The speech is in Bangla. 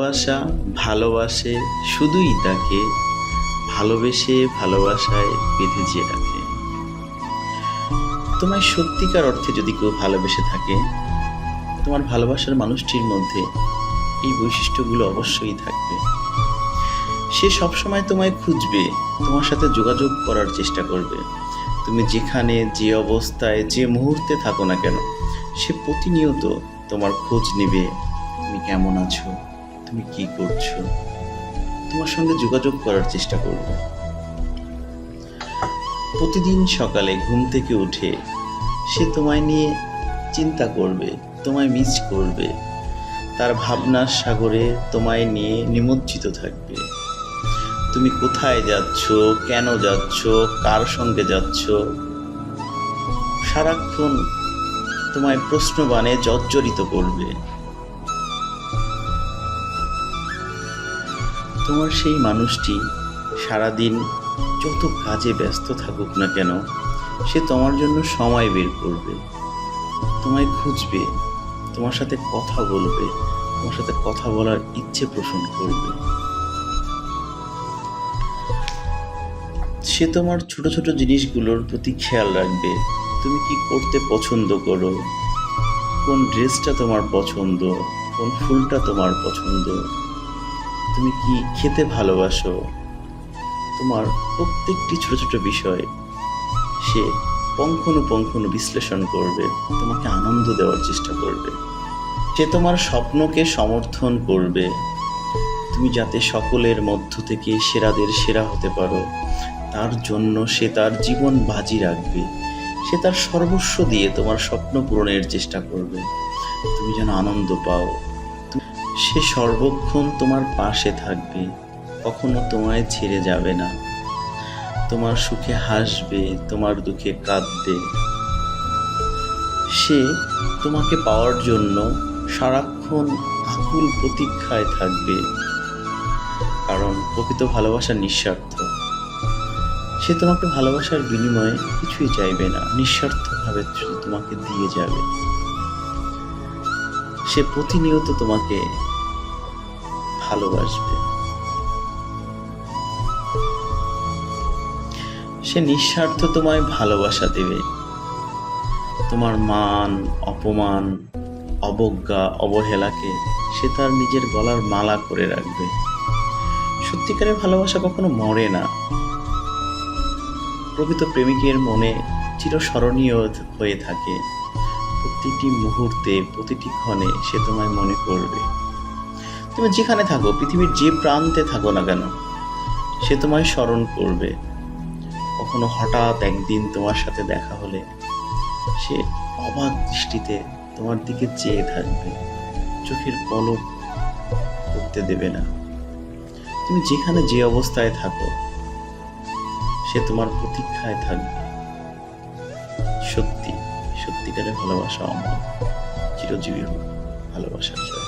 ভালোবাসা ভালোবাসে শুধুই তাকে ভালোবেসে ভালোবাসায় বেঁধে যে রাখে। তোমায় সত্যিকার অর্থে যদি কেউ ভালোবেসে থাকে, তোমার ভালোবাসার মানুষটির মধ্যে এই বৈশিষ্ট্যগুলো অবশ্যই থাকবে। সে সবসময় তোমায় খুঁজবে, তোমার সাথে যোগাযোগ করার চেষ্টা করবে। তুমি যেখানে যে অবস্থায় যে মুহূর্তে থাকো না কেন, সে প্রতিনিয়ত তোমার খোঁজ নেবে। তুমি কেমন আছো, তুমি কি করছো, তোমার সঙ্গে যোগাযোগ করার চেষ্টা করবে। প্রতিদিন সকালে ঘুম থেকে উঠে সে তোমায় নিয়ে চিন্তা করবে, তোমায় মিস করবে। তার ভাবনার সাগরে তোমায় নিয়ে নিমজ্জিত থাকবে। তুমি কোথায় যাচ্ছ, কেন যাচ্ছ, কার সঙ্গে যাচ্ছ, সারাক্ষণ তোমায় প্রশ্নবাণে জর্জরিত করবে। তোমার সেই মানুষটি সারাদিন যত কাজে ব্যস্ত থাকুক না কেন, সে তোমার জন্য সময় বের করবে, তোমায় খুঁজবে, তোমার সাথে কথা বলবে, তোমার সাথে কথা বলার ইচ্ছে পোষণ করবে। সে তোমার ছোট ছোট জিনিসগুলোর প্রতি খেয়াল রাখবে। তুমি কি করতে পছন্দ করো, কোন ড্রেসটা তোমার পছন্দ, কোন ফুলটা তোমার পছন্দ, তুমি কি খেতে ভালোবাসো, তোমার প্রত্যেকটি ছোট ছোট বিষয় সে পুঙ্খানুপুঙ্খ বিশ্লেষণ করবে, তোমাকে আনন্দ দেওয়ার চেষ্টা করবে। সে তোমার স্বপ্নকে সমর্থন করবে, তুমি যাতে সকলের মধ্য থেকে সেরাদের সেরা হতে পারো তার জন্য সে তার জীবন বাজি রাখবে। সে তার সর্বস্ব দিয়ে তোমার স্বপ্ন পূরণের চেষ্টা করবে, তুমি যেন আনন্দ পাও। সে সর্বক্ষণ তোমার পাশে থাকবে, কখনো তোমায় ছেড়ে যাবে না। তোমার সুখে হাসবে, তোমার দুঃখে কাঁদবে। সে তোমাকে পাওয়ার জন্য সারাক্ষণ আকুল প্রতীক্ষায় থাকবে, কারণ প্রকৃত ভালোবাসা নিঃস্বার্থ। সে তোমাকে ভালোবাসার বিনিময়ে কিছুই চাইবে না, নিঃস্বার্থভাবে তোমাকে দিয়ে যাবে। সে প্রতিনিয়ত তোমাকে ভালোবাসবে। সে নিঃস্বার্থ তোমায় ভালোবাসা দেবে। তোমার মান, অপমান, অবজ্ঞা, অবহেলাকে সে তার নিজের গলার মালা করে রাখবে। সত্যিকারের ভালোবাসা কখনো মরে না। প্রকৃত প্রেমিকের মনে চিরস্মরণীয় হয়ে থাকে। প্রতিটি মুহূর্তে, প্রতিটি ক্ষণে সে তোমায় মনে করবে। তুমি যেখানে থাকো, পৃথিবীর যে প্রান্তে থাকো না কেন, সে তোমায় স্মরণ করবে। কখনো হঠাৎ একদিন তোমার সাথে দেখা হলে সে অবাক দৃষ্টিতে তোমার দিকে চেয়ে থাকবে, চোখের পলক করতে দেবে না। তুমি যেখানে যে অবস্থায় থাকো, সে তোমার প্রতীক্ষায় থাকবে। সত্যিকারের ভালোবাসা অমর, চিরজীবী হোক ভালোবাসার জয়।